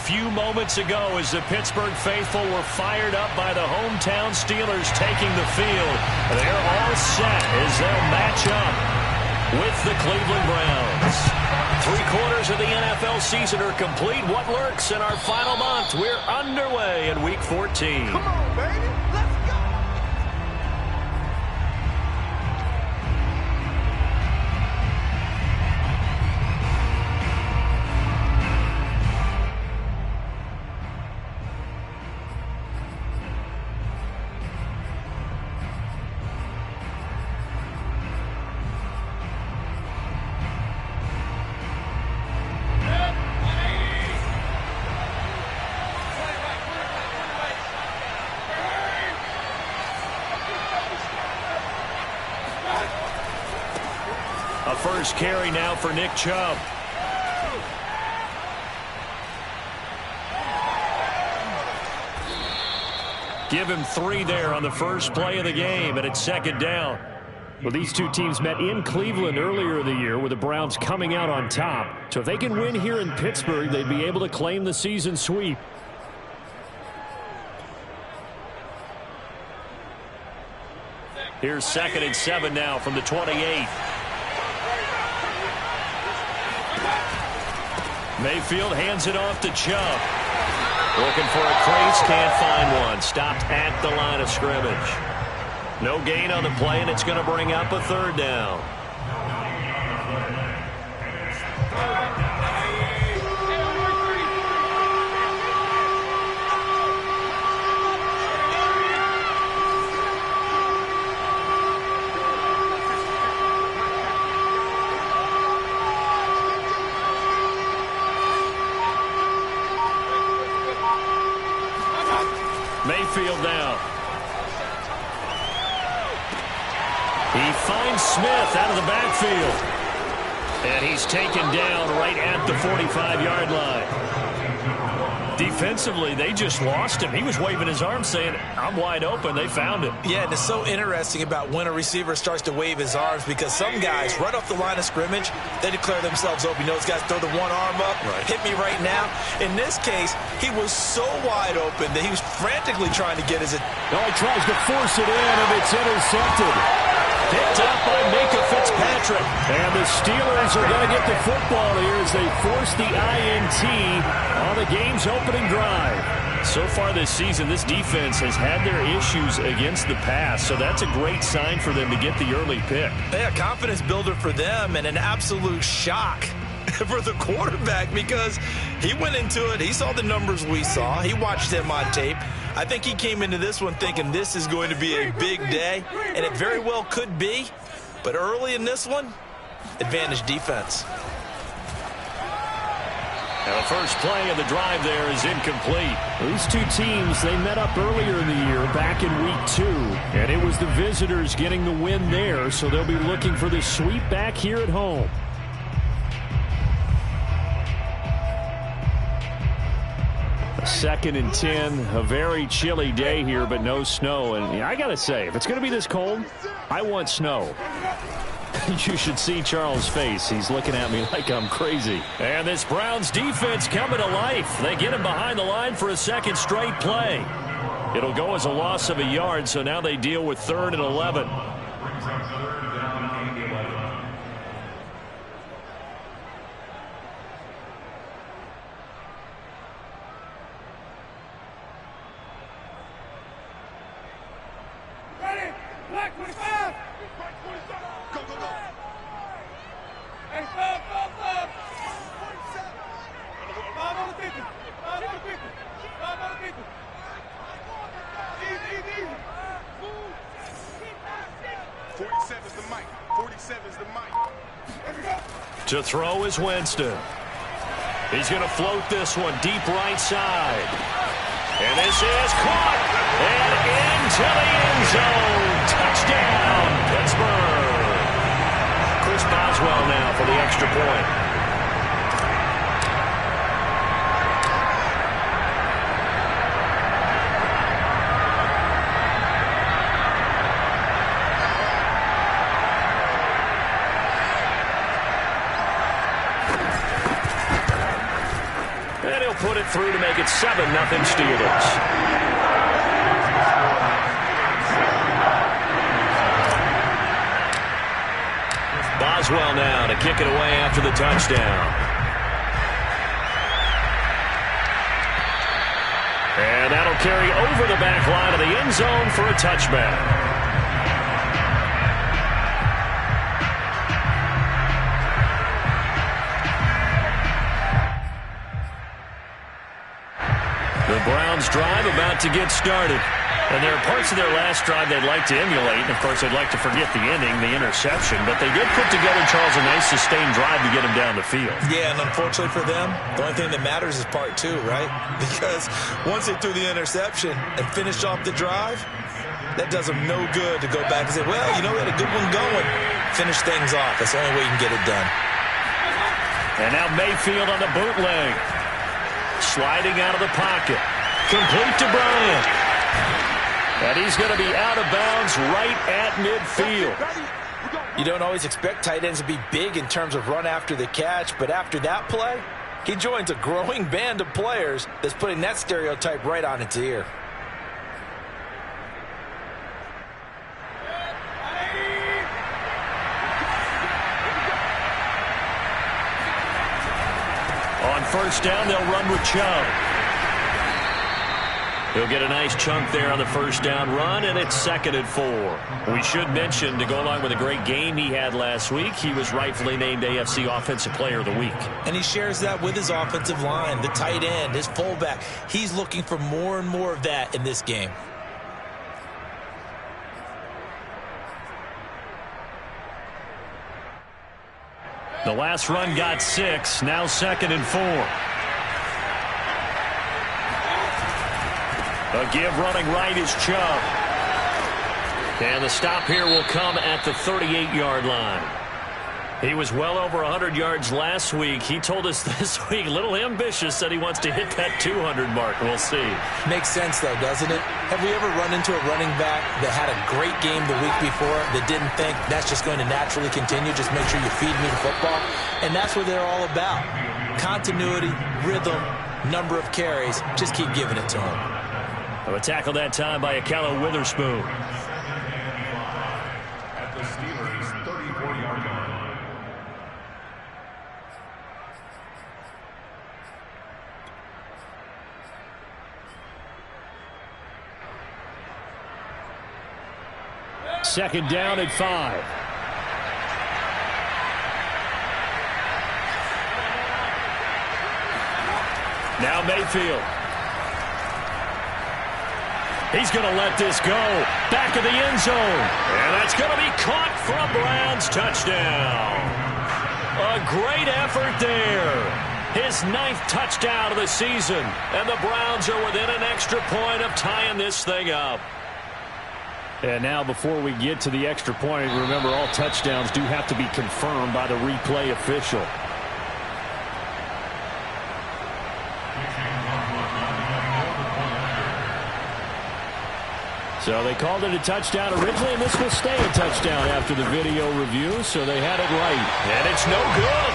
few moments ago as the Pittsburgh faithful were fired up by the hometown Steelers taking the field. They're all set as they'll match up with the Cleveland Browns. 3/4 of the NFL season are complete. What lurks in our final month? We're underway in Week 14. Come on, baby. Let's go. A first carry now for Nick Chubb. Give him 3 there on the first play of the game, and it's second down. Well, these two teams met in Cleveland earlier in the year with the Browns coming out on top. So if they can win here in Pittsburgh, they'd be able to claim the season sweep. Here's 2nd and 7 now from the 28. Mayfield hands it off to Chubb. Looking for a crease, can't find one. Stopped at the line of scrimmage. No gain on the play, and it's going to bring up a 3rd down. Mayfield now. He finds Smith out of the backfield. And he's taken down right at the 45-yard line. Defensively, they just lost him. He was waving his arms saying, I'm wide open. They found him. Yeah, and it's so interesting about when a receiver starts to wave his arms because some guys, right off the line of scrimmage, they declare themselves open. You know, those guys throw the one arm up, hit me right now. In this case, he was so wide open that he was frantically trying to get his... Oh, he tries to force it in, and it's intercepted. Picked up by Minka Fitzpatrick. And the Steelers are going to get the football here as they force the INT on the game's opening drive. So far this season, this defense has had their issues against the pass, so that's a great sign for them to get the early pick. Yeah, confidence builder for them and an absolute shock for the quarterback because he went into it. He saw the numbers we saw. He watched them on tape. I think he came into this one thinking this is going to be a big day, and it very well could be. But early in this one, advantage defense. Now the first play of the drive there is incomplete. These two teams, they met up earlier in the year back in Week 2, and it was the visitors getting the win there, so they'll be looking for the sweep back here at home. Second and 10, a very chilly day here, but no snow. And I got to say, if it's going to be this cold, I want snow. You should see Charles' face. He's looking at me like I'm crazy. And this Browns defense coming to life. They get him behind the line for a second straight play. It'll go as a loss of a yard, so now they deal with 3rd and 11. To throw is Winston. He's going to float this one deep right side. And this is caught. And into the end zone. Touchdown, Pittsburgh. Chris Boswell now for the extra point. Put it through to make it 7-0 Steelers. Boswell now to kick it away after the touchdown. And that'll carry over the back line of the end zone for a touchback. The Browns drive about to get started. And there are parts of their last drive they'd like to emulate. And, of course, they'd like to forget the ending, the interception. But they did put together, Charles, a nice sustained drive to get them down the field. Yeah, and unfortunately for them, the only thing that matters is part two, right? Because once they threw the interception and finished off the drive, that does them no good to go back and say, well, you know, we had a good one going. Finish things off. That's the only way you can get it done. And now Mayfield on the bootleg. Sliding out of the pocket. Complete to Bryant. And he's going to be out of bounds right at midfield. You don't always expect tight ends to be big in terms of run after the catch, but after that play, he joins a growing band of players that's putting that stereotype right on its ear. On first down, they'll run with Chubb. He'll get a nice chunk there on the first down run, and it's 2nd and 4. We should mention, to go along with a great game he had last week, he was rightfully named AFC Offensive Player of the Week. And he shares that with his offensive line, the tight end, his fullback. He's looking for more and more of that in this game. The last run got 6, now 2nd and 4. A give running right is Chubb. And the stop here will come at the 38-yard line. He was well over 100 yards last week. He told us this week, a little ambitious, that he wants to hit that 200 mark. We'll see. Makes sense, though, doesn't it? Have we ever run into a running back that had a great game the week before that didn't think that's just going to naturally continue? Just make sure you feed me the football. And that's what they're all about. Continuity, rhythm, number of carries. Just keep giving it to him. A tackle that time by Akello Witherspoon. At the Steelers' 34-yard line. Second down at 5. Now Mayfield. He's going to let this go. Back of the end zone. And that's going to be caught for a Browns touchdown. A great effort there. His 9th touchdown of the season. And the Browns are within an extra point of tying this thing up. And now before we get to the extra point, remember all touchdowns do have to be confirmed by the replay official. So they called it a touchdown originally, and this will stay a touchdown after the video review, so they had it right. And it's no good.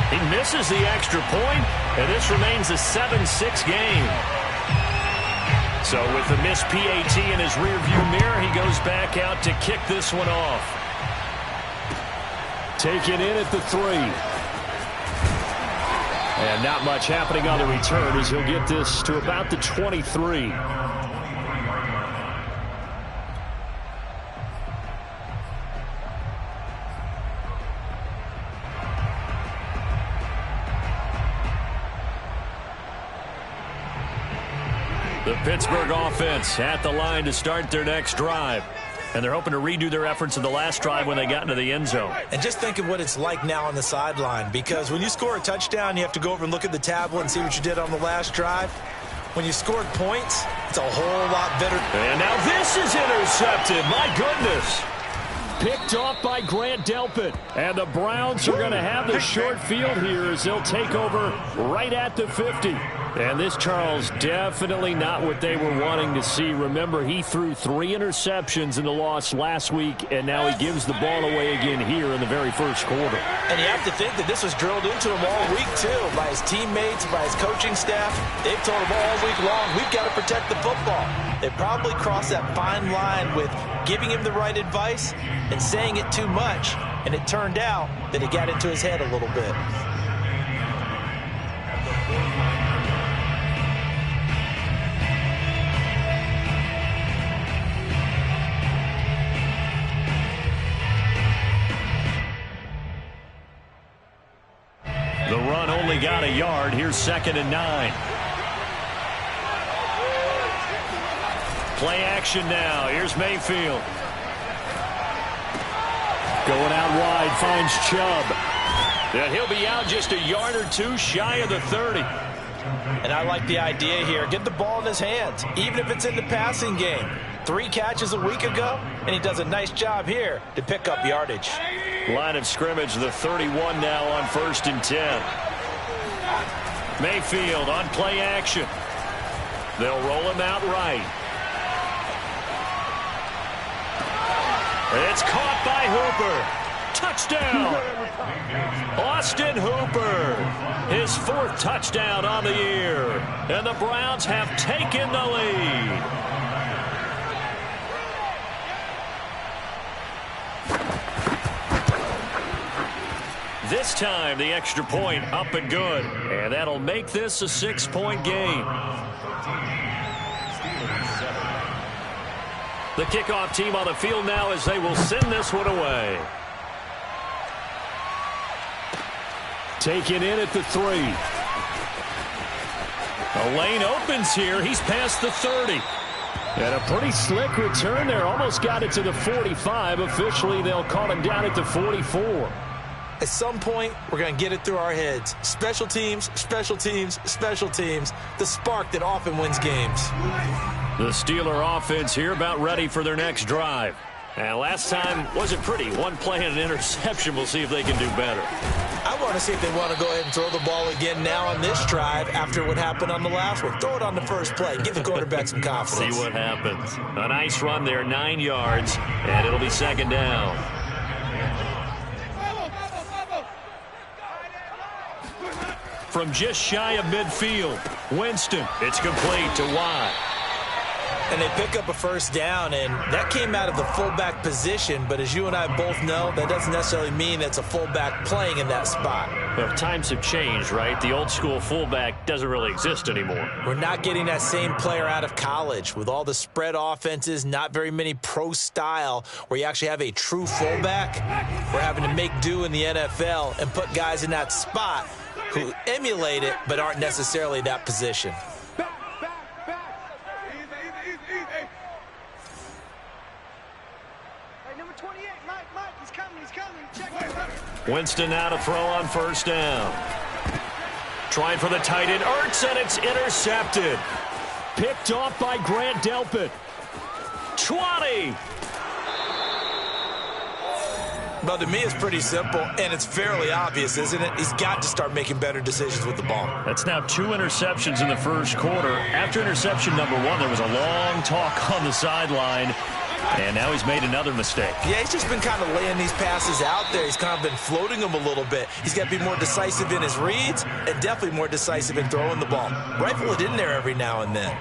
He misses the extra point, and this remains a 7-6 game. So with the missed PAT in his rearview mirror, he goes back out to kick this one off. Taken in at the 3. And not much happening on the return as he'll get this to about the 23. The Pittsburgh offense at the line to start their next drive. And they're hoping to redo their efforts in the last drive when they got into the end zone. And just think of what it's like now on the sideline, because when you score a touchdown, you have to go over and look at the tablet and see what you did on the last drive. When you scored points, it's a whole lot better. And now this is intercepted. My goodness. Picked off by Grant Delpit. And the Browns are going to have the short field here as they'll take over right at the 50. And this, Charles, definitely not what they were wanting to see. Remember, he threw 3 interceptions in the loss last week, and now he gives the ball away again here in the very first quarter. And you have to think that this was drilled into him all week, too, by his teammates, by his coaching staff. They've told him all week long, we've got to protect the football. They probably crossed that fine line with giving him the right advice and saying it too much, and it turned out that it got into his head a little bit. The run only got a yard. Here's 2nd and 9. Play action now. Here's Mayfield. Going out wide, finds Chubb. And he'll be out just a yard or 2 shy of the 30. And I like the idea here. Get the ball in his hands, even if it's in the passing game. 3 catches a week ago, and he does a nice job here to pick up yardage. Line of scrimmage, the 31 now on 1st and 10. Mayfield on play action. They'll roll him out right. It's caught by Hooper. Touchdown. Austin Hooper. His 4th touchdown on the year. And the Browns have taken the lead. This time, the extra point up and good. And that'll make this a 6-point game. The kickoff team on the field now as they will send this one away. Taken in at the 3. A lane opens here. He's past the 30. And a pretty slick return there. Almost got it to the 45. Officially, they'll call him down at the 44. At some point, we're going to get it through our heads. Special teams, special teams, special teams. The spark that often wins games. The Steeler offense here about ready for their next drive. And last time wasn't pretty. 1 play and an interception. We'll see if they can do better. I want to see if they want to go ahead and throw the ball again now on this drive after what happened on the last one. Throw it on the first play. Give the quarterback some confidence. See what happens. A nice run there, 9 yards, and it'll be 2nd down. From just shy of midfield, Winston. It's complete to Watt. And they pick up a 1st down, and that came out of the fullback position. But as you and I both know, that doesn't necessarily mean it's a fullback playing in that spot. Well, times have changed, right? The old school fullback doesn't really exist anymore. We're not getting that same player out of college. With all the spread offenses, not very many pro style where you actually have a true fullback. We're having to make do in the NFL and put guys in that spot who emulate it but aren't necessarily that position. Winston now to throw on 1st down. Trying for the tight end, Ertz, and it's intercepted. Picked off by Grant Delpit. 20. Well, to me, it's pretty simple, and it's fairly obvious, isn't it? He's got to start making better decisions with the ball. That's now 2 interceptions in the first quarter. After interception number 1, there was a long talk on the sideline. And now he's made another mistake. Yeah, he's just been kind of laying these passes out there. He's kind of been floating them a little bit. He's got to be more decisive in his reads and definitely more decisive in throwing the ball. Rifle it in there every now and then.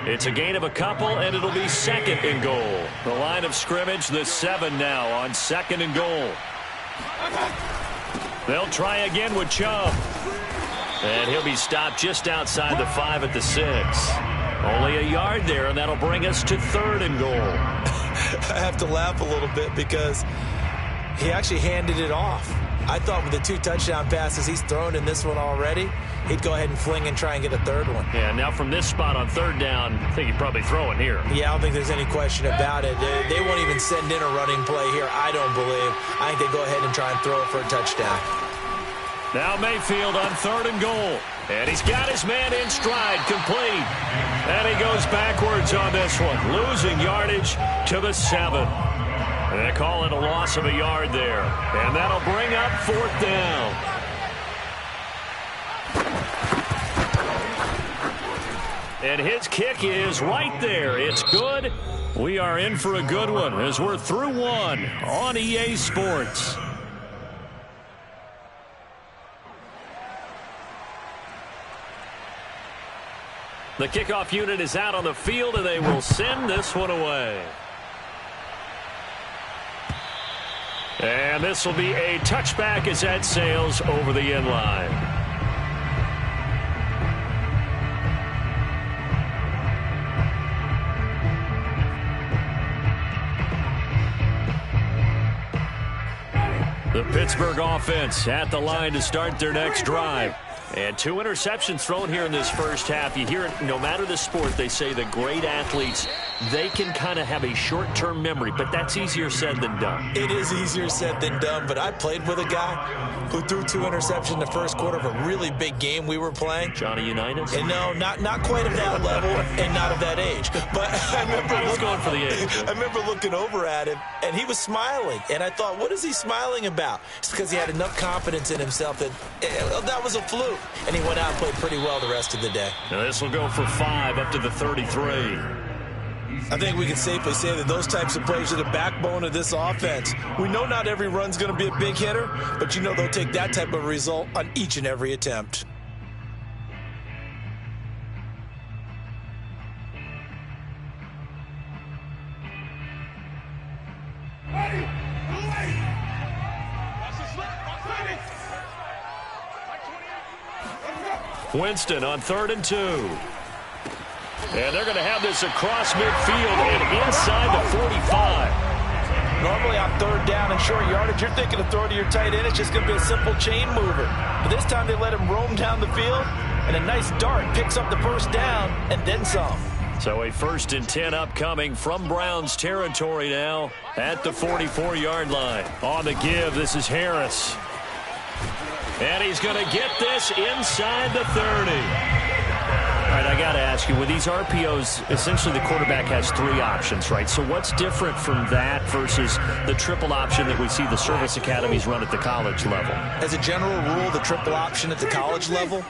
It's a gain of a couple, and it'll be 2nd and goal. The line of scrimmage, the 7 now on 2nd and goal. They'll try again with Chubb. And he'll be stopped just outside the 5 at the 6. Only a yard there, and that'll bring us to 3rd and goal. I have to laugh a little bit because he actually handed it off. I thought with the 2 touchdown passes he's thrown in this one already, he'd go ahead and fling and try and get a 3rd one. Yeah, now from this spot on 3rd down, I think he'd probably throw it here. Yeah, I don't think there's any question about it. They won't even send in a running play here, I don't believe. I think they go ahead and try and throw it for a touchdown. Now Mayfield on 3rd and goal. And he's got his man in stride, complete. And he goes backwards on this one, losing yardage to the 7. They call it a loss of a yard there. And that'll bring up 4th down. And his kick is right there. It's good. We are in for a good one as we're through one on EA Sports. The kickoff unit is out on the field, and they will send this one away. And this will be a touchback as that sails over the end line. The Pittsburgh offense at the line to start their next drive. And 2 interceptions thrown here in this first half. You hear it no matter the sport. They say the great athletes, they can kind of have a short-term memory, but that's easier said than done. It is easier said than done, but I played with a guy who threw 2 interceptions in the first quarter of a really big game we were playing. Johnny Unitas? And no, not quite of that level and not of that age. But I remember going for the age. I remember looking over at him, and he was smiling. And I thought, what is he smiling about? It's because he had enough confidence in himself that that was a fluke. And he went out and played pretty well the rest of the day. Now this will go for 5 up to the 33. I think we can safely say that those types of plays are the backbone of this offense. We know not every run's going to be a big hitter, but you know they'll take that type of result on each and every attempt. Winston on 3rd and 2. And they're going to have this across midfield and inside the 45. Normally on 3rd down and short yardage, you're thinking of throw to your tight end. It's just going to be a simple chain mover. But this time they let him roam down the field, and a nice dart picks up the first down and then some. So a 1st and 10 upcoming from Browns territory now at the 44-yard line. On the give, this is Harris. And he's going to get this inside the 30. All right, I got to ask you, with these RPOs, essentially the quarterback has 3 options, right? So what's different from that versus the triple option that we see the service academies run at the college level? As a general rule, the triple option at the college level,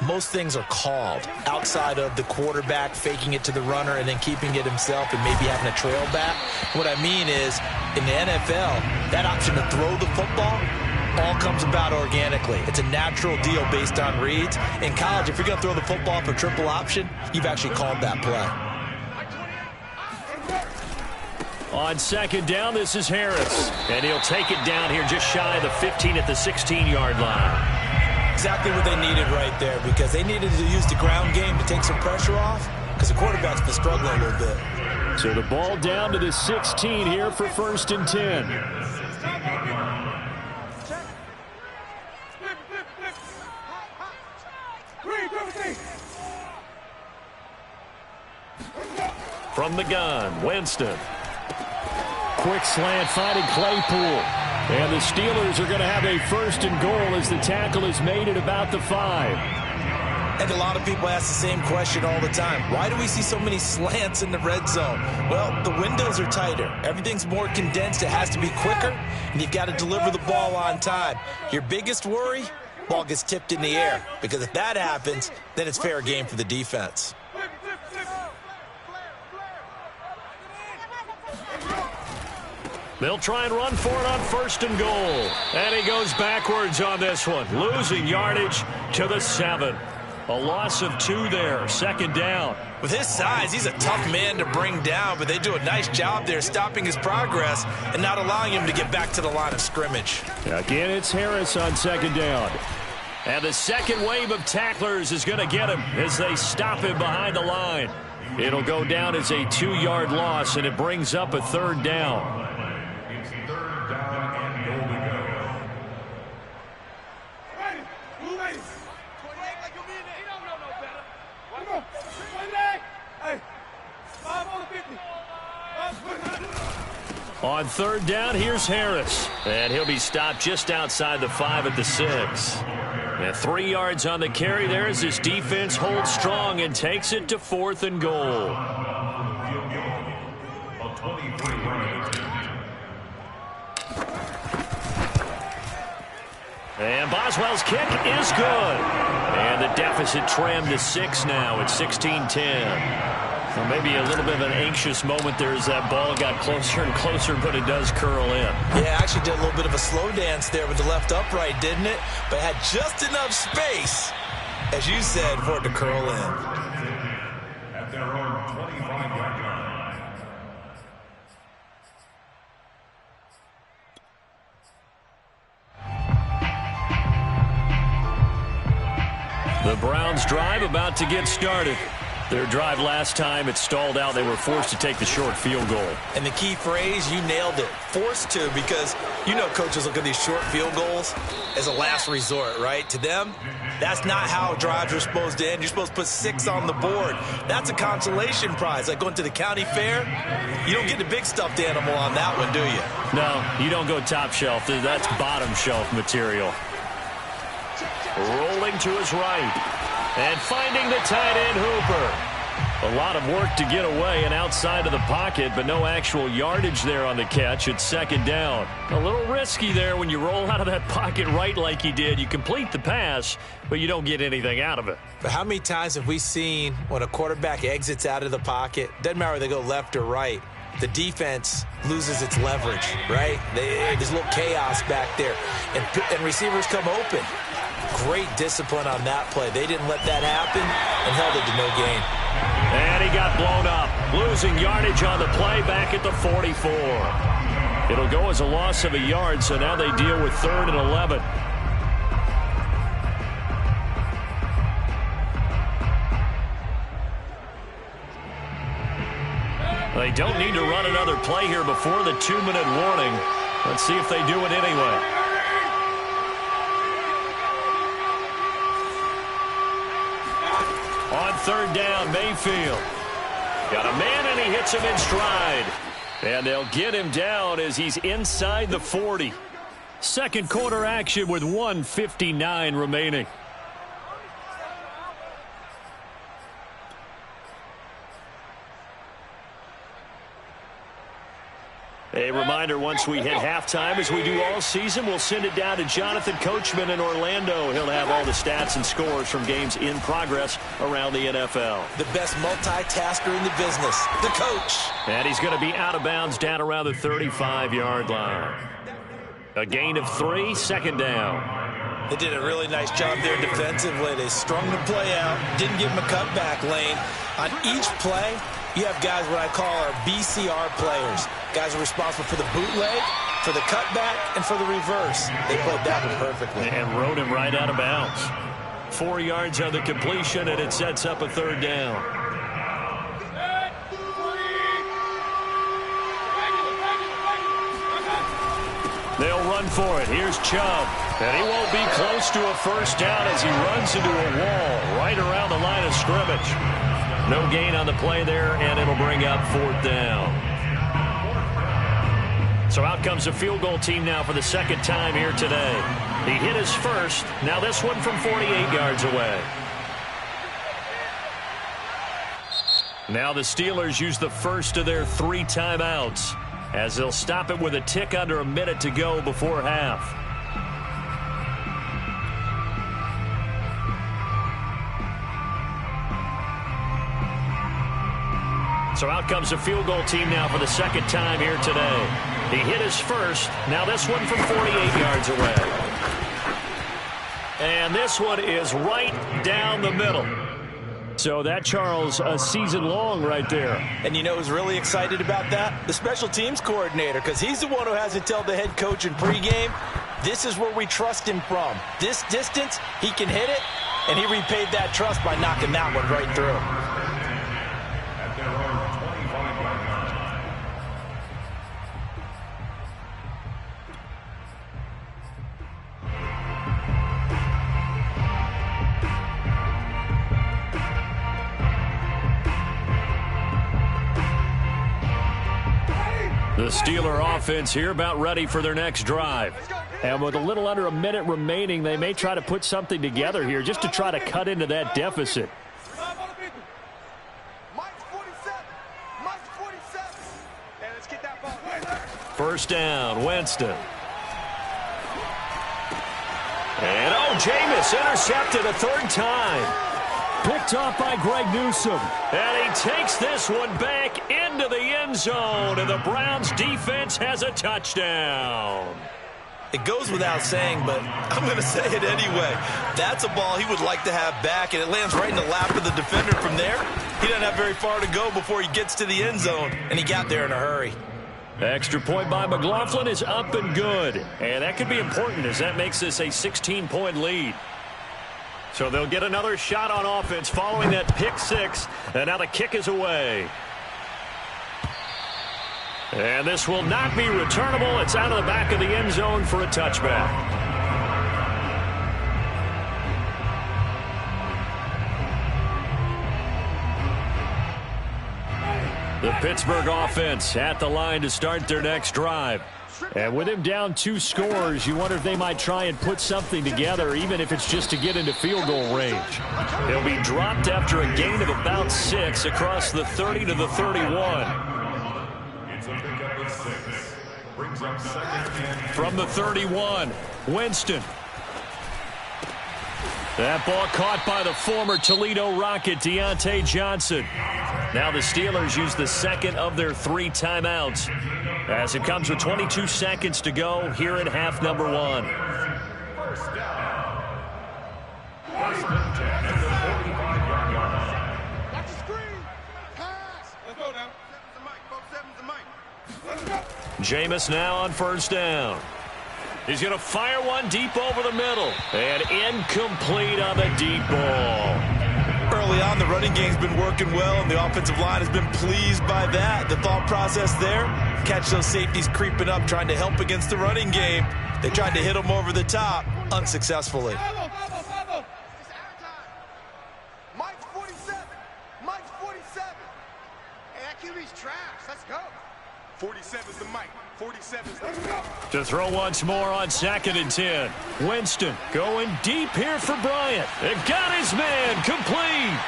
most things are called outside of the quarterback faking it to the runner and then keeping it himself and maybe having a trail back. What I mean is, in the NFL, that option to throw the football all comes about organically. It's a natural deal based on reads. In college, if you're going to throw the football for triple option, you've actually called that play. On 2nd down, this is Harris. And he'll take it down here just shy of the 15 at the 16-yard line. Exactly what they needed right there, because they needed to use the ground game to take some pressure off, because the quarterback's been struggling a little bit. So the ball down to the 16 here for 1st and 10. From the gun, Winston. Quick slant finding Claypool. And the Steelers are going to have a 1st and goal as the tackle is made at about the 5. And a lot of people ask the same question all the time. Why do we see so many slants in the red zone? Well, the windows are tighter. Everything's more condensed. It has to be quicker, and you've got to deliver the ball on time. Your biggest worry, ball gets tipped in the air, because if that happens, then it's fair game for the defense. They'll try and run for it on 1st and goal. And he goes backwards on this one, losing yardage to the 7. A loss of 2 there, 2nd down. With his size, he's a tough man to bring down, but they do a nice job there stopping his progress and not allowing him to get back to the line of scrimmage. Again, it's Harris on 2nd down. And the second wave of tacklers is going to get him as they stop him behind the line. It'll go down as a 2-yard loss, and it brings up a 3rd down. It's 3rd down and goal to go. On 3rd down, here's Harris. And he'll be stopped just outside the 5 at the 6. And 3 yards on the carry there as this defense holds strong and takes it to 4th and goal. And Boswell's kick is good. And the deficit trimmed to 6 now at 16-10. Well, maybe a little bit of an anxious moment there as that ball got closer and closer, but it does curl in. Yeah, actually did a little bit of a slow dance there with the left upright, didn't it? But had just enough space, as you said, for it to curl in. At their own 25-yard line. The Browns' drive about to get started. Their drive last time, it stalled out. They were forced to take the short field goal. And the key phrase, you nailed it, forced to, because you know coaches look at these short field goals as a last resort, right? To them, that's not how drives are supposed to end. You're supposed to put 6 on the board. That's a consolation prize. Like going to the county fair, you don't get the big stuffed animal on that one, do you? No, you don't go top shelf. That's bottom shelf material. Rolling to his right. And finding the tight end Hooper. A lot of work to get away and outside of the pocket, but no actual yardage there on the catch. It's second down. A little risky there when you roll out of that pocket right like he did. You complete the pass, but you don't get anything out of it. But how many times have we seen when a quarterback exits out of the pocket, doesn't matter whether they go left or right, the defense loses its leverage, right? There's a little chaos back there, and receivers come open. Great discipline on that play. They didn't let that happen and held it to no gain. And he got blown up, losing yardage on the play back at the 44. It'll go as a loss of a yard, so now they deal with 3rd and 11. They don't need to run another play here before the 2-minute warning. Let's see if they do it anyway. On 3rd down, Mayfield. Got a man, and he hits him in stride. And they'll get him down as he's inside the 40. Second quarter action with 1:59 remaining. A reminder, once we hit halftime, as we do all season, we'll send it down to Jonathan Coachman in Orlando. He'll have all the stats and scores from games in progress around the NFL. The best multitasker in the business, the coach. And he's going to be out of bounds down around the 35-yard line. A gain of 3, second down. They did a really nice job there defensively. They strung the play out, didn't give him a cutback lane. On each play, you have guys what I call our BCR players. Guys are responsible for the bootleg, for the cutback, and for the reverse. They played that one perfectly. And rode him right out of bounds. 4 yards on the completion, and it sets up a 3rd down. They'll run for it. Here's Chubb. And he won't be close to a first down as he runs into a wall right around the line of scrimmage. No gain on the play there, and it'll bring up 4th down. So out comes the field goal team now for the second time here today. He hit his first. Now this one from 48 yards away. Now the Steelers use the first of their 3 timeouts as they'll stop it with a tick under a minute to go before half. So out comes the field goal team now for the second time here today. He hit his first. Now this one from 48 yards away. And this one is right down the middle. So that, Charles, a season long right there. And you know who's really excited about that? The special teams coordinator, because he's the one who has to tell the head coach in pregame, this is where we trust him from. This distance, he can hit it, and he repaid that trust by knocking that one right through. At their own 25-yard line. The Steeler offense here about ready for their next drive. And with a little under a minute remaining, they may try to put something together here just to try to cut into that deficit. First down, Winston. Jameis intercepted a third time. Picked off by Greg Newsome. And he takes this one back into the end zone, and the Browns defense has a touchdown. It goes without saying, but I'm going to say it anyway. That's a ball he would like to have back, and it lands right in the lap of the defender from there. He doesn't have very far to go before he gets to the end zone, and he got there in a hurry. Extra point by McLaughlin is up and good. And that could be important as that makes this a 16-point lead. So they'll get another shot on offense following that pick six. And now the kick is away. And this will not be returnable. It's out of the back of the end zone for a touchback. The Pittsburgh offense at the line to start their next drive. And with him down 2 scores, you wonder if they might try and put something together, even if it's just to get into field goal range. He'll be dropped after a gain of about 6 across the 30 to the 31. From the 31, Winston. That ball caught by the former Toledo Rocket, Deontay Johnson. Now the Steelers use the second of their 3 timeouts as it comes with 22 seconds to go here in half number 1. First down. First and 10 at the 45-yard line. Watch the screen. Pass. Let's go now. 7's the mic. Folks, 7's the mic. Let's go. Jameis now on first down. He's going to fire one deep over the middle. And incomplete on the deep ball. Early on, the running game's been working well, and the offensive line has been pleased by that. The thought process there, catch those safeties creeping up, trying to help against the running game. They tried to hit them over the top, unsuccessfully. Mike's 47. Mike's 47. Hey, that QB's trash. Let's go. 47's the mic. 47's let's go. To throw once more on 2nd and 10. Winston going deep here for Bryant. It got his man complete.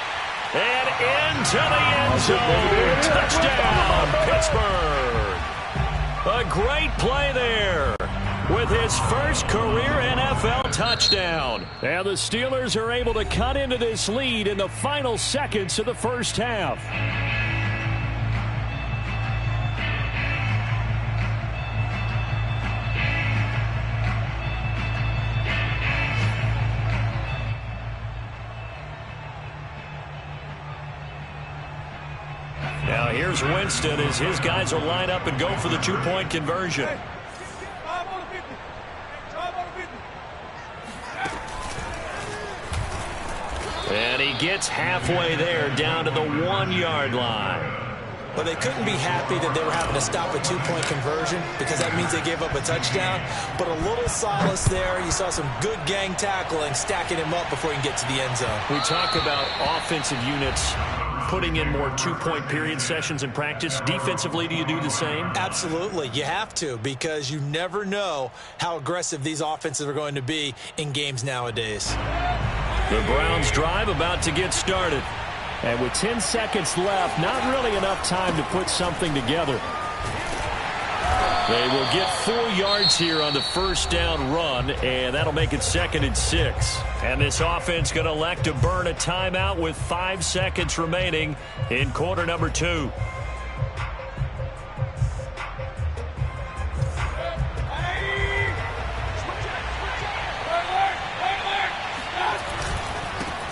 And into the end zone. Touchdown, Pittsburgh. A great play there with his first career NFL touchdown. And the Steelers are able to cut into this lead in the final seconds of the first half. Now here's Winston as his guys will line up and go for the 2-point conversion. And he gets halfway there down to the 1-yard line. But they couldn't be happy that they were having to stop a 2-point conversion because that means they gave up a touchdown. But a little solace there. You saw some good gang tackling, stacking him up before he can get to the end zone. We talk about offensive units putting in more 2-point period sessions in practice. Defensively, do you do the same? Absolutely. You have to because you never know how aggressive these offenses are going to be in games nowadays. The Browns drive about to get started. And with 10 seconds left, not really enough time to put something together. They will get 4 yards here on the first down run, and that'll make it 2nd and 6. And this offense going to elect to burn a timeout with 5 seconds remaining in quarter number 2.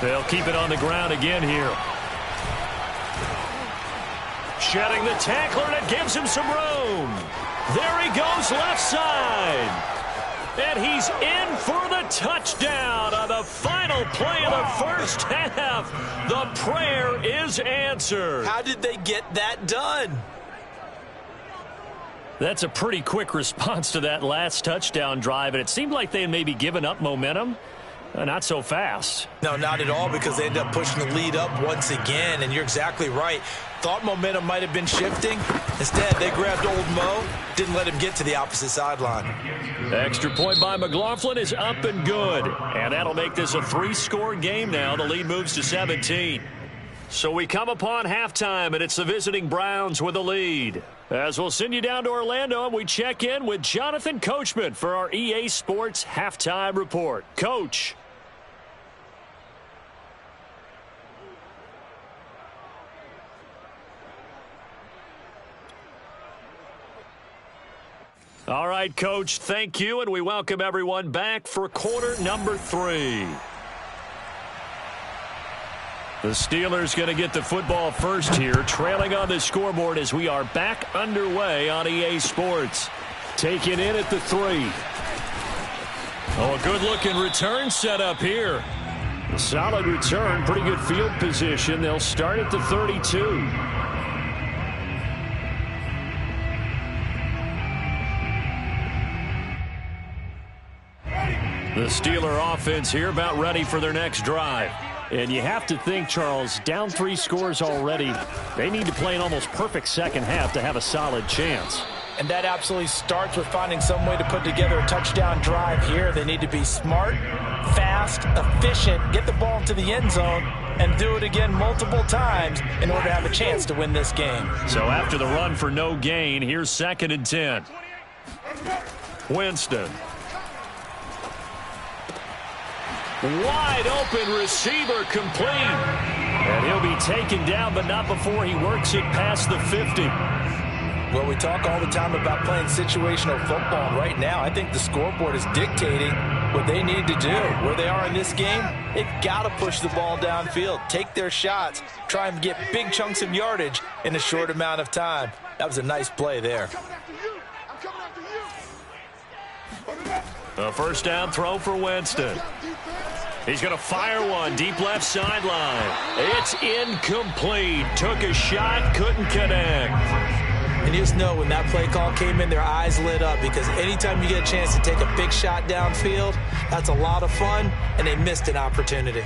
They'll keep it on the ground again here. Shedding the tackler, and it gives him some room. There he goes left side. And he's in for the touchdown on the final play of the first half. The prayer is answered. How did they get that done? That's a pretty quick response to that last touchdown drive, and it seemed like they had maybe given up momentum. Not so fast. No, not at all, because they ended up pushing the lead up once again, and you're exactly right. Thought momentum might have been shifting. Instead, they grabbed old Mo, didn't let him get to the opposite sideline. Extra point by McLaughlin is up and good, and that'll make this a 3-score game now. The lead moves to 17. So we come upon halftime, and it's the visiting Browns with the lead. As we'll send you down to Orlando, and we check in with Jonathan Coachman for our EA Sports Halftime Report. Coach. All right, Coach, thank you, and we welcome everyone back for quarter number 3. The Steelers going to get the football first here, trailing on the scoreboard as we are back underway on EA Sports. Taken in at the 3. Oh, a good-looking return set up here. A solid return, pretty good field position. They'll start at the 32. The Steeler offense here about ready for their next drive. And you have to think, Charles, down 3 scores already. They need to play an almost perfect second half to have a solid chance. And that absolutely starts with finding some way to put together a touchdown drive here. They need to be smart, fast, efficient, get the ball into the end zone, and do it again multiple times in order to have a chance to win this game. So after the run for no gain, here's 2nd and 10. Winston. Wide open receiver complete. And he'll be taken down, but not before he works it past the 50. Well, we talk all the time about playing situational football. Right now, I think the scoreboard is dictating what they need to do. Where they are in this game, they've got to push the ball downfield, take their shots, try and get big chunks of yardage in a short amount of time. That was a nice play there. A first down throw for Winston. He's going to fire one deep left sideline. It's incomplete. Took a shot, couldn't connect. And you just know when that play call came in, their eyes lit up, because anytime you get a chance to take a big shot downfield, that's a lot of fun, and they missed an opportunity.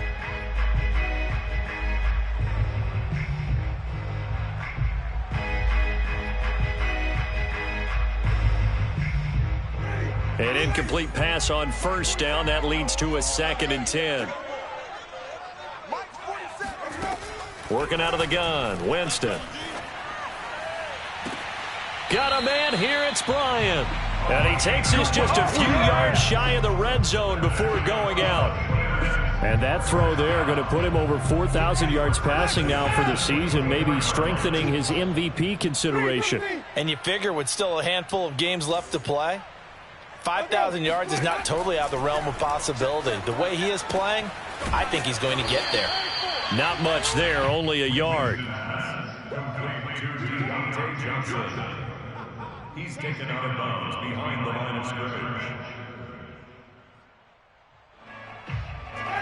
An incomplete pass on first down. That leads to a 2nd and 10. Working out of the gun. Winston. Got a man here. It's Bryant. And he takes us just a few yards shy of the red zone before going out. And that throw there going to put him over 4,000 yards passing now for the season, maybe strengthening his MVP consideration. And you figure with still a handful of games left to play, 5,000 yards is not totally out of the realm of possibility. The way he is playing, I think he's going to get there. Not much there, only a yard. He's taken out of bounds behind the line of scrimmage.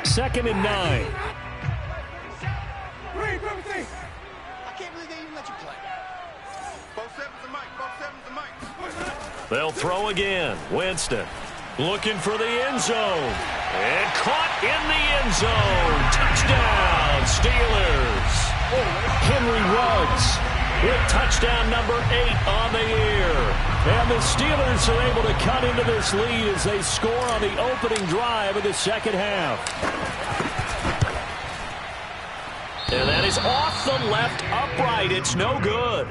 2nd and 9. I can't believe they even let you play. Both sevens and Mike. Both sevens and Mike. They'll throw again. Winston looking for the end zone. And caught in the end zone. Touchdown, Steelers. Henry Ruggs with touchdown number 8 on the year. And the Steelers are able to cut into this lead as they score on the opening drive of the second half. And that is off the left upright. It's no good.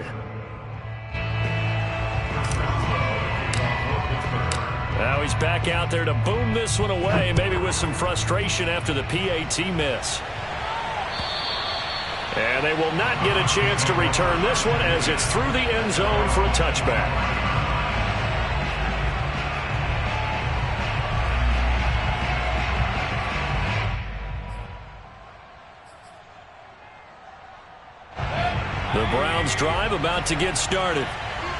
Now he's back out there to boom this one away, maybe with some frustration after the PAT miss. And they will not get a chance to return this one as it's through the end zone for a touchback. The Browns drive about to get started.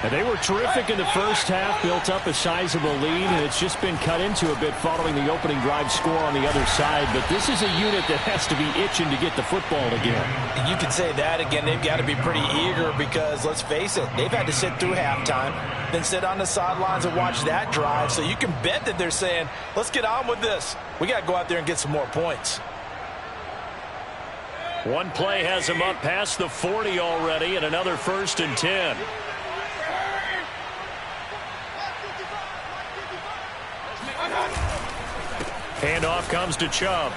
And they were terrific in the first half, built up a sizable lead, and it's just been cut into a bit following the opening drive score on the other side. But this is a unit that has to be itching to get the football again. You could say that again. They've got to be pretty eager because, let's face it, they've had to sit through halftime, then sit on the sidelines and watch that drive. So you can bet that they're saying, let's get on with this. We got to go out there and get some more points. One play has him up past the 40 already, and another 1st and 10. Handoff comes to Chubb.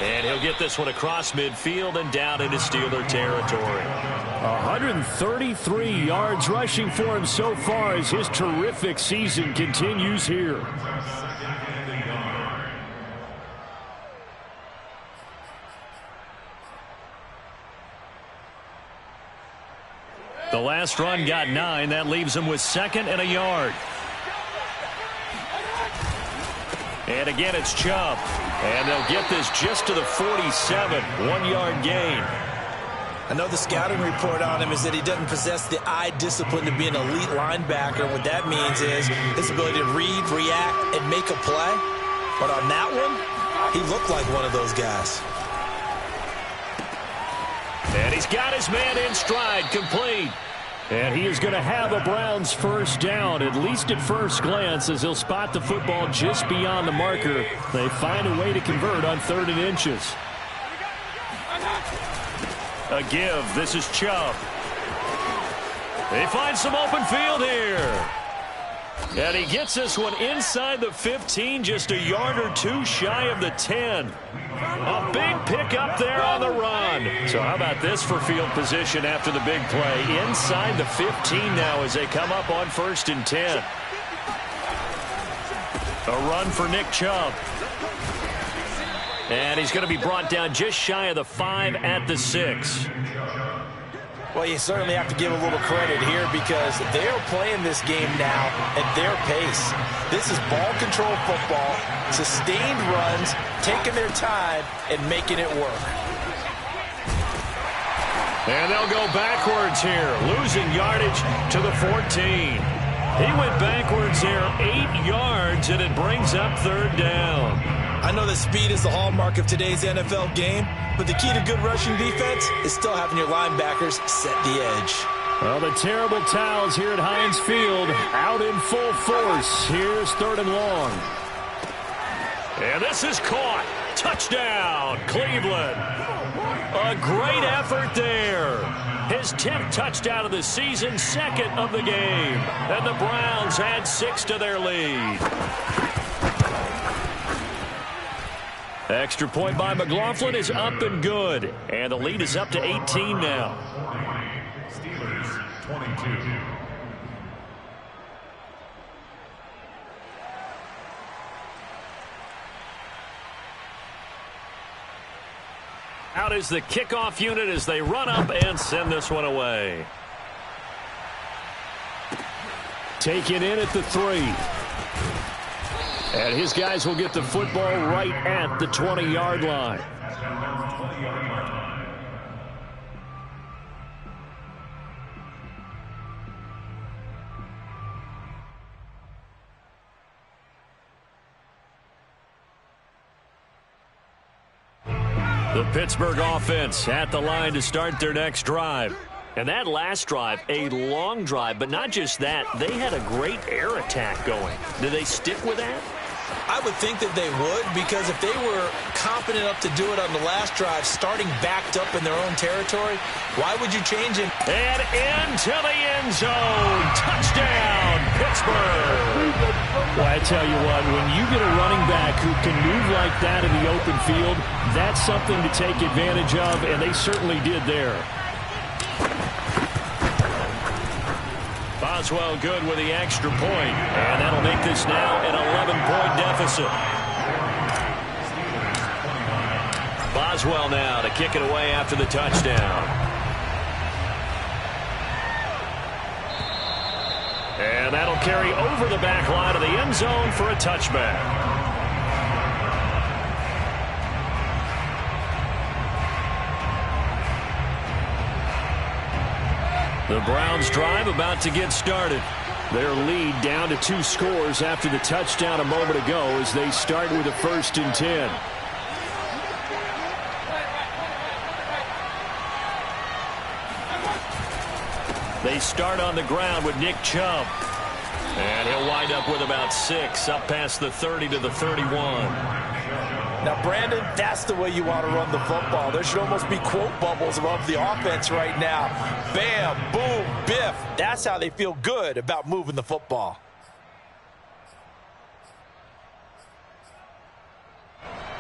And he'll get this one across midfield and down into Steeler territory. 133 yards rushing for him so far as his terrific season continues here. The The last run got 9. That leaves him with 2nd and a yard. And again, it's Chubb. And they'll get this just to the 47. 1-yard gain. I know the scouting report on him is that he doesn't possess the eye discipline to be an elite linebacker. What that means is his ability to read, react, and make a play. But on that one, he looked like one of those guys. And he's got his man in stride, complete. And he is going to have a Browns first down, at least at first glance, as he'll spot the football just beyond the marker. They find a way to convert on 3rd and inches. A give. This is Chubb. They find some open field here. And he gets this one inside the 15, just a yard or 2 shy of the 10. A big pickup there on the run. So how about this for field position after the big play? Inside the 15 now as they come up on 1st and 10. A run for Nick Chubb. And he's going to be brought down just shy of the 5 at the 6. Well, you certainly have to give a little credit here because they're playing this game now at their pace. This is ball control football, sustained runs, taking their time and making it work. And they'll go backwards here, losing yardage to the 14. He went backwards there 8 yards, and it brings up 3rd down. I know that speed is the hallmark of today's NFL game, but the key to good rushing defense is still having your linebackers set the edge. Well, the terrible towels here at Heinz Field out in full force. Here's 3rd and long. And this is caught. Touchdown, Cleveland. A great effort there. His 10th touchdown of the season, 2nd of the game. And the Browns add 6 to their lead. Extra point by McLaughlin is up and good. And the lead is up to 18 now. Steelers 22. Out is the kickoff unit as they run up and send this one away. Taken in at the 3. And his guys will get the football right at the 20-yard line. The Pittsburgh offense at the line to start their next drive. And that last drive, a long drive, but not just that. They had a great air attack going. Do they stick with that? I would think that they would, because if they were confident enough to do it on the last drive, starting backed up in their own territory, why would you change it? And into the end zone. Touchdown, Pittsburgh. Well, I tell you what, when you get a running back who can move like that in the open field, that's something to take advantage of, and they certainly did there. Boswell good with the extra point, and that'll make this now an 11-point deficit. Boswell now to kick it away after the touchdown. And that'll carry over the back line of the end zone for a touchback. The Browns drive about to get started. Their lead down to 2 scores after the touchdown a moment ago as they start with a 1st and 10. They start on the ground with Nick Chubb. And he'll wind up with about 6 up past the 30 to the 31. Now, Brandon, that's the way you want to run the football. There should almost be quote bubbles above the offense right now. Bam, boom, biff. That's how they feel good about moving the football.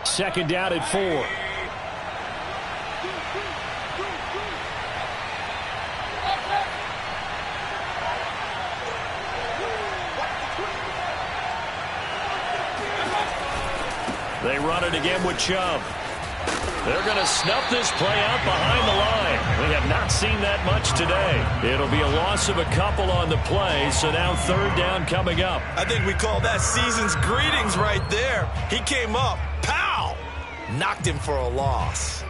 Second down at 4. They run it again with Chubb. They're going to snuff this play out behind the line. We have not seen that much today. It'll be a loss of a couple on the play, so now third down coming up. I think we call that season's greetings right there. He came up, pow! Knocked him for a loss.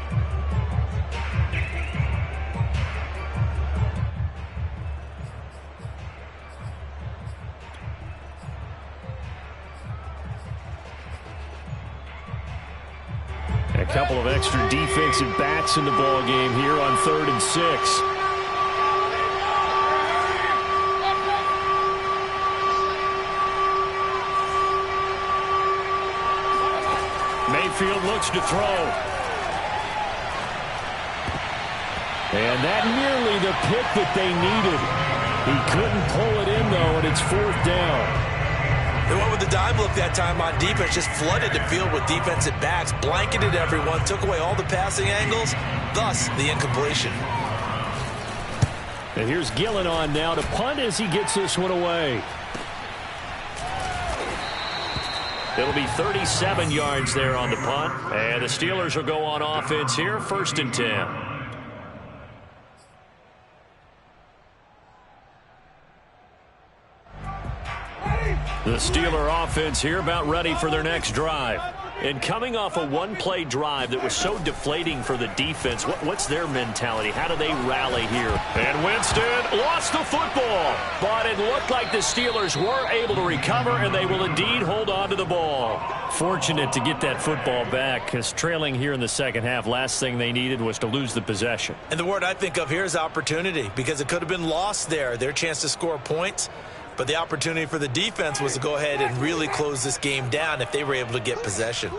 A couple of extra defensive backs in the ball game here on 3rd and 6. Mayfield looks to throw. And that nearly the pick that they needed. He couldn't pull it in, though, and it's 4th down. They went with the dime look that time on defense, just flooded the field with defensive backs, blanketed everyone, took away all the passing angles, thus the incompletion. And here's Gillen on now to punt as he gets this one away. It'll be 37 yards there on the punt, and the Steelers will go on offense here, 1st and 10. The Steeler offense here about ready for their next drive. And coming off a one-play drive that was so deflating for the defense, what's their mentality? How do they rally here? And Winston lost the football, but it looked like the Steelers were able to recover, and they will indeed hold on to the ball. Fortunate to get that football back, because trailing here in the second half, last thing they needed was to lose the possession. And the word I think of here is opportunity, because it could have been lost there, their chance to score points. But the opportunity for the defense was to go ahead and really close this game down if they were able to get possession.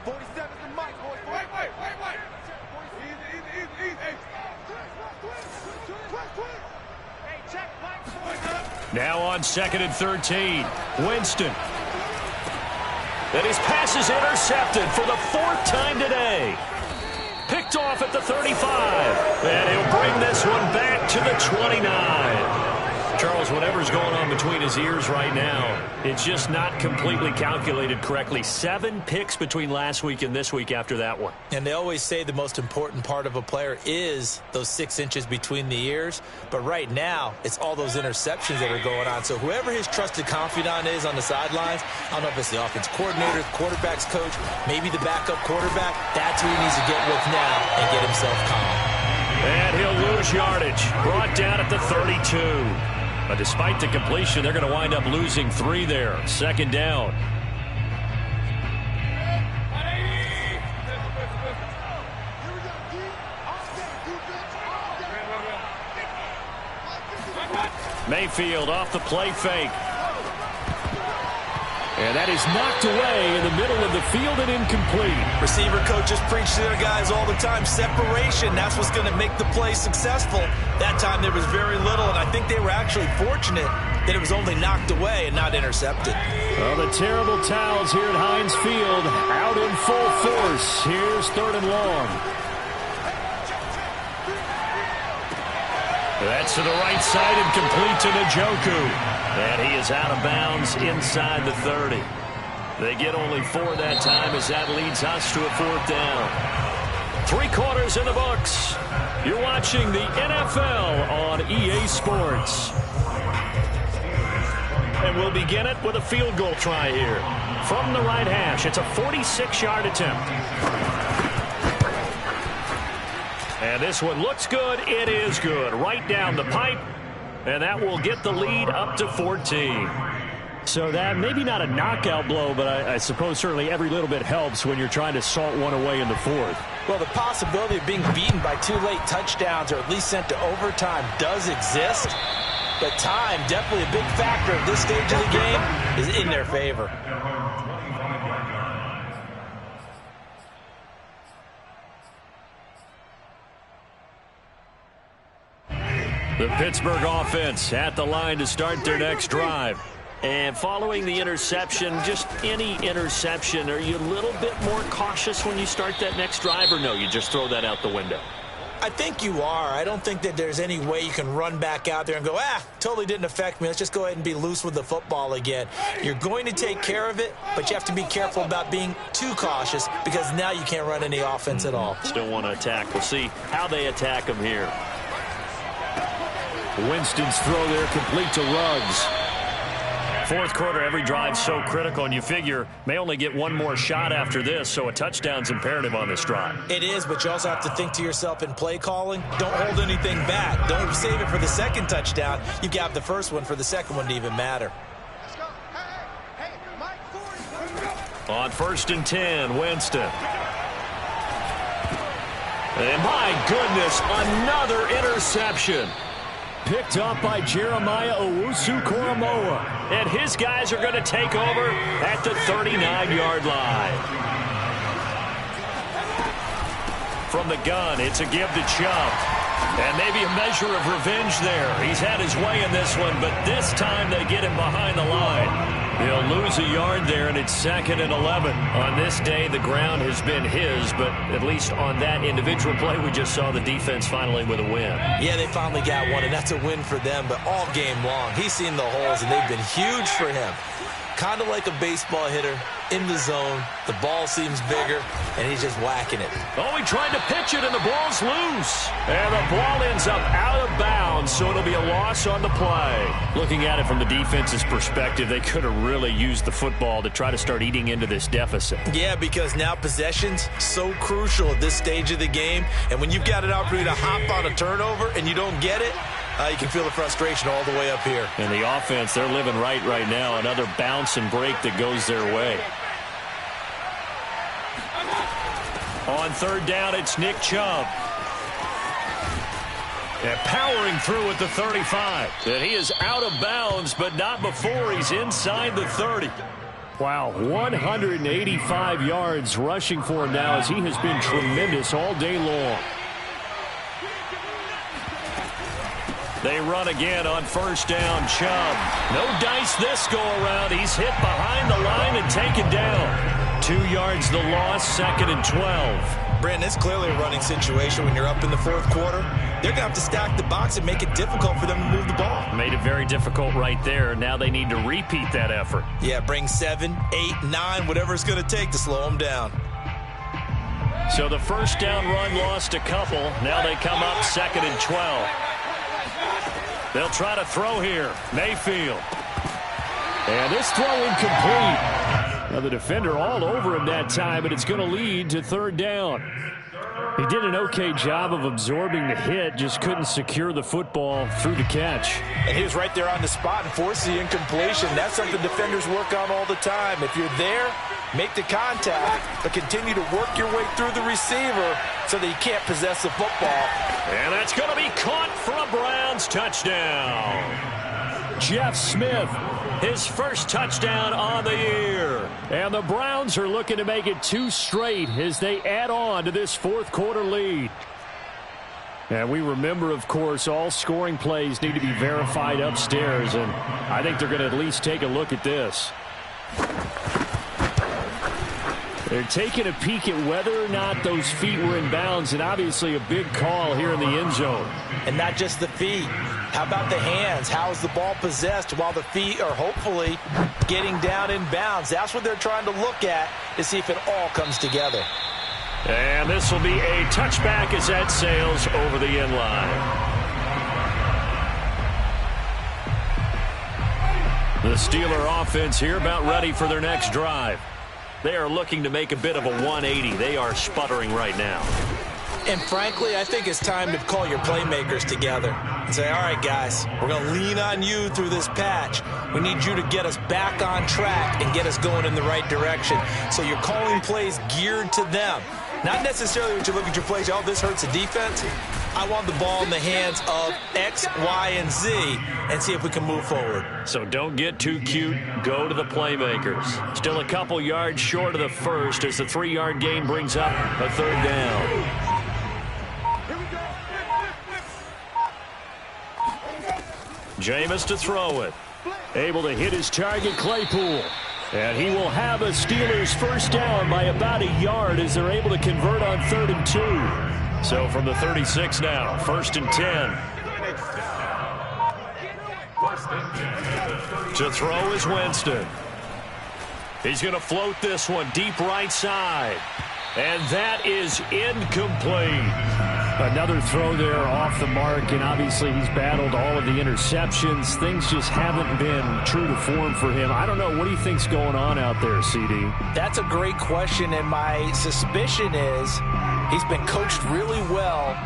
47's the mic, boys. Wait. Now on 2nd and 13. Winston. And his pass is intercepted for the 4th time today. Picked off at the 35. And he'll bring this one back to the 29. Charles, whatever's going on between his ears right now, it's just not completely calculated correctly. 7 picks between last week and this week after that one. And they always say the most important part of a player is those 6 inches between the ears. But right now, it's all those interceptions that are going on. So whoever his trusted confidant is on the sidelines, I don't know if it's the offense coordinator, the quarterback's coach, maybe the backup quarterback, that's who he needs to get with now and get himself calm. And he'll lose yardage. Brought down at the 32. But despite the completion, they're going to wind up losing 3 there. 2nd down. Mayfield off the play fake. And that is knocked away in the middle of the field and incomplete. Receiver coaches preach to their guys all the time. Separation, that's what's going to make the play successful. That time there was very little, and I think they were actually fortunate that it was only knocked away and not intercepted. Well, the terrible towels here at Heinz Field out in full force. Here's 3rd and long. That's to the right side and complete to Njoku. And he is out of bounds inside the 30. They get only 4 that time as that leads us to a 4th down. 3 quarters in the books. You're watching the NFL on EA Sports. And we'll begin it with a field goal try here. From the right hash, it's a 46-yard attempt. And this one looks good. It is good. Right down the pipe. And that will get the lead up to 14. So that maybe not a knockout blow, but I suppose certainly every little bit helps when you're trying to salt one away in the 4th. Well, the possibility of being beaten by 2 late touchdowns or at least sent to overtime does exist. But time, definitely a big factor at this stage of the game, is in their favor. The Pittsburgh offense at the line to start their next drive. And following the interception, just any interception, are you a little bit more cautious when you start that next drive, or no, you just throw that out the window? I think you are. I don't think that there's any way you can run back out there and go, totally didn't affect me. Let's just go ahead and be loose with the football again. You're going to take care of it, but you have to be careful about being too cautious because now you can't run any offense at all. Still want to attack. We'll see how they attack him here. Winston's throw there complete to Ruggs. Fourth quarter, every drive so critical, and you figure may only get one more shot after this, so a touchdown's imperative on this drive. It is, but you also have to think to yourself in play calling, don't hold anything back. Don't save it for the second touchdown. You got the first one for the second one to even matter. Let's go. Hey, Mike, 40. On 1st and 10, Winston. And my goodness, another interception. Picked up by Jeremiah Owusu-Koramoah. And his guys are going to take over at the 39-yard line. From the gun, it's a give to Chubb. And maybe a measure of revenge there. He's had his way in this one, but this time they get him behind the line. They'll lose a yard there, and it's 2nd and 11. On this day, the ground has been his, but at least on that individual play, we just saw the defense finally with a win. Yeah, they finally got one, and that's a win for them, but all game long, he's seen the holes, and they've been huge for him. Kind of like a baseball hitter in the zone. The ball seems bigger, and he's just whacking it. Oh, he tried to pitch it, and the ball's loose. And the ball ends up out of bounds, so it'll be a loss on the play. Looking at it from the defense's perspective, they could have really used the football to try to start eating into this deficit. Yeah, because now possession's so crucial at this stage of the game, and when you've got an opportunity to hop on a turnover and you don't get it, you can feel the frustration all the way up here. And the offense, they're living right now. Another bounce and break that goes their way. On 3rd down, it's Nick Chubb. And powering through at the 35. And he is out of bounds, but not before he's inside the 30. Wow, 185 yards rushing for him now as he has been tremendous all day long. They run again on 1st down. Chubb. No dice this go around. He's hit behind the line and taken down. 2 yards the loss, 2nd and 12. Brandon, it's clearly a running situation when you're up in the 4th quarter. They're going to have to stack the box and make it difficult for them to move the ball. Made it very difficult right there. Now they need to repeat that effort. Yeah, bring 7, 8, 9, whatever it's going to take to slow them down. So the 1st down run lost a couple. Now they come up 2nd and 12. They'll try to throw here. Mayfield. And this throw incomplete. Now the defender all over him that time, but it's going to lead to 3rd down. He did an okay job of absorbing the hit, just couldn't secure the football through the catch. And he was right there on the spot and forced the incompletion. That's something defenders work on all the time. If you're there, make the contact, but continue to work your way through the receiver so that you can't possess the football. And that's going to be caught for a Browns touchdown. Jeff Smith, his first touchdown on the year. And the Browns are looking to make it 2 straight as they add on to this 4th quarter lead. And we remember, of course, all scoring plays need to be verified upstairs, and I think they're going to at least take a look at this. They're taking a peek at whether or not those feet were in bounds, and obviously a big call here in the end zone. And not just the feet. How about the hands? How is the ball possessed while the feet are hopefully getting down in bounds? That's what they're trying to look at to see if it all comes together. And this will be a touchback as that sails over the end line. The Steeler offense here about ready for their next drive. They are looking to make a bit of a 180. They are sputtering right now. And frankly, I think it's time to call your playmakers together and say, all right, guys, we're going to lean on you through this patch. We need you to get us back on track and get us going in the right direction. So you're calling plays geared to them. Not necessarily what you look at your plays, oh, this hurts the defense. I want the ball in the hands of X, Y, and Z and see if we can move forward. So don't get too cute. Go to the playmakers. Still a couple yards short of the first as the 3-yard gain brings up a 3rd down. Jameis to throw it. Able to hit his target, Claypool. And he will have a Steelers 1st down by about a yard as they're able to convert on 3rd and 2. So from the 36 now, 1st and 10. To throw is Winston. He's going to float this one deep right side. And that is incomplete. Another throw there off the mark, and obviously he's battled all of the interceptions. Things just haven't been true to form for him. I don't know. What do you think's going on out there, CD? That's a great question, and my suspicion is he's been coached really well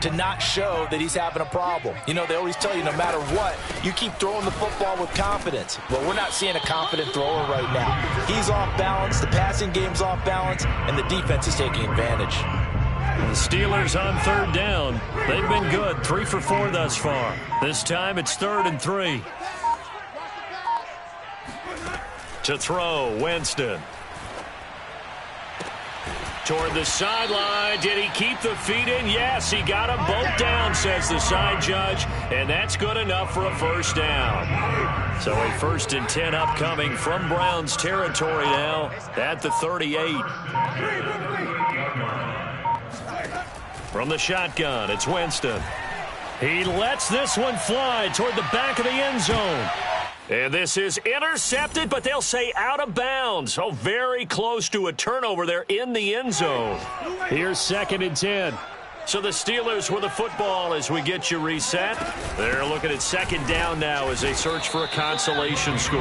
to not show that he's having a problem. You know, they always tell you no matter what, you keep throwing the football with confidence. But we're not seeing a confident thrower right now. He's off balance, the passing game's off balance, and the defense is taking advantage. The Steelers on 3rd down. They've been good, 3 for 4 thus far. This time it's 3rd and 3. To throw, Winston. Toward the sideline. Did he keep the feet in? Yes, he got them both down, says the side judge. And that's good enough for a 1st down. So a 1st and 10 upcoming from Browns territory now at the 38. From the shotgun, it's Winston. He lets this one fly toward the back of the end zone. And this is intercepted, but they'll say out of bounds. So very close to a turnover there in the end zone. Here's 2nd and 10. So the Steelers with the football as we get you reset. They're looking at 2nd down now as they search for a consolation score.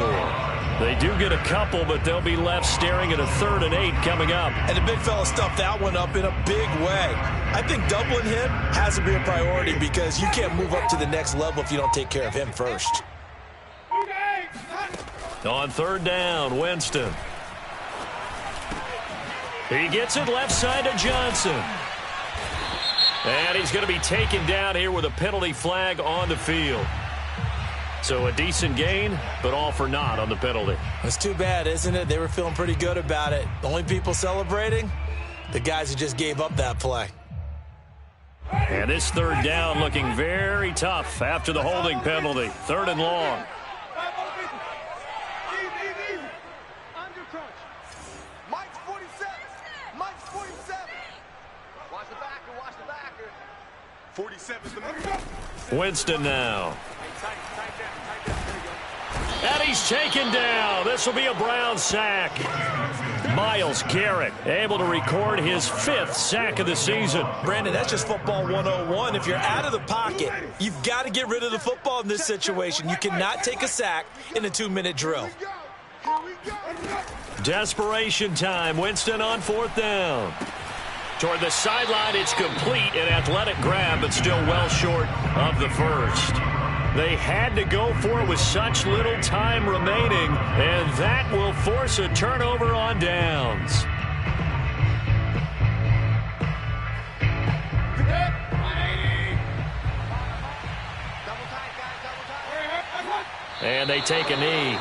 They do get a couple, but they'll be left staring at a 3rd and 8 coming up. And the big fella stuffed that one up in a big way. I think doubling him has to be a priority because you can't move up to the next level if you don't take care of him first. On 3rd down, Winston. He gets it left side to Johnson. And he's going to be taken down here with a penalty flag on the field. So a decent gain, but all for naught on the penalty. It's too bad, isn't it? They were feeling pretty good about it. The only people celebrating, the guys who just gave up that play. And this 3rd down looking very tough after the holding penalty. 3rd and long. Mike's 47. Mike's 47. Watch the backer. Watch the backer. 47's the move. Winston now. And he's taken down. This will be a Brown sack. Myles Garrett able to record his 5th sack of the season. Brandon, that's just football 101. If you're out of the pocket, you've got to get rid of the football in this situation. You cannot take a sack in a 2-minute drill. Desperation time. Winston on 4th down. Toward the sideline, it's complete. An athletic grab, but still well short of the 1st. They had to go for it with such little time remaining, and that will force a turnover on downs. And they take a knee.